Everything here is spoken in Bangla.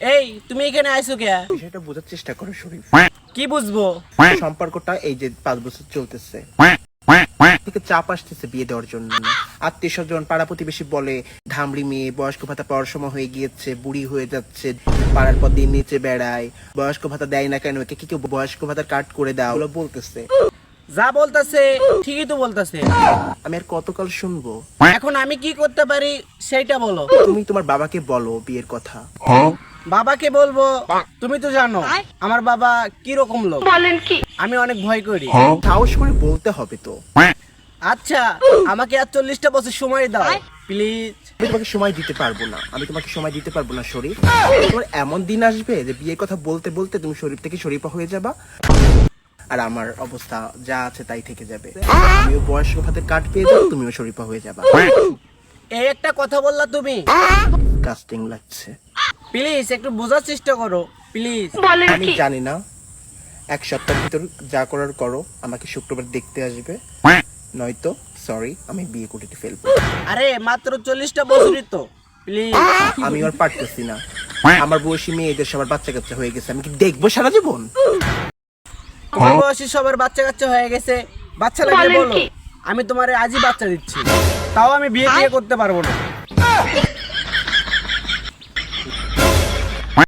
এই তুমি এখানে আইছো কে? বিষয়টা বোঝার চেষ্টা করো শরীফ। কি বুঝবো? সম্পর্কটা এই যে 5 বছর চলতেছে, থেকে চাপ আসতেছে বিয়ে দেওয়ার জন্য। আত্মীয় স্বজন পাড়া প্রতিবেশী বলে ধামড়ি মেয়ে, বয়স্ক ভাতা পাওয়ার সময় হয়ে গিয়েছে, বুড়ি হয়ে যাচ্ছে, পাড়ার পর দিন নিচে বেড়ায়, বয়স্ক ভাতা দেয় না কেন, একে কি কেউ বয়স্ক ভাতা কাট করে দাও, ওগুলো বলতেছে। যা বলতাছে ঠিকই তো বলতাছে। আমি আর কতকাল শুনবো? এখন আমি কি করতে পারি সেইটা বলো। তুমি তোমার বাবাকে বলো বিয়ের কথা। বাবাকে বলবো? তুমি তো জানো আমার বাবা কি রকম লোক, আমি অনেক ভয় করি। সাহস করে বলতে হবে তো। আচ্ছা আমাকে আর 40টা বছর সময় দাও প্লিজ। আমি তোমাকে সময় দিতে পারবো না, আমি তোমাকে সময় দিতে পারবো না শরীফ। তোমার এমন দিন আসবে যে বিয়ের কথা বলতে বলতে তুমি শরীফ থেকে শরীফা হয়ে যাবা, আর আমার অবস্থা যা আছে তাই থেকে যাবে। আমিও বয়স্ক ভাতের কাট পেয়ে যাবো, তুমিও শরীফা হয়ে যাবা। এই একটা কথা বললা তুমি, কাস্টিং লাগছে। প্লিজ একটু বোঝার চেষ্টা করো প্লিজ। আমি জানি না, 1 সপ্তাহের ভিতর যা করার করো, আমাকে শুক্রবার দেখতে আসবে, নয়তো সরি আমি বিয়ে করে ফেলবো। আরে মাত্র 40টা বছরই তো, প্লিজ। আমি আর পারতেছি না, আমার বয়সী মেয়েদের সবার বাচ্চা কাচ্চা হয়ে গেছে, আমি কি দেখবো সারা জীবন? তোমার বয়সী সবার বাচ্চা কাচ্চা হয়ে গেছে, বাচ্চা লাগলে বলো, আমি তোমারে আজই বাচ্চা দিচ্ছি, তাও আমি বিয়ে করতে পারবো না।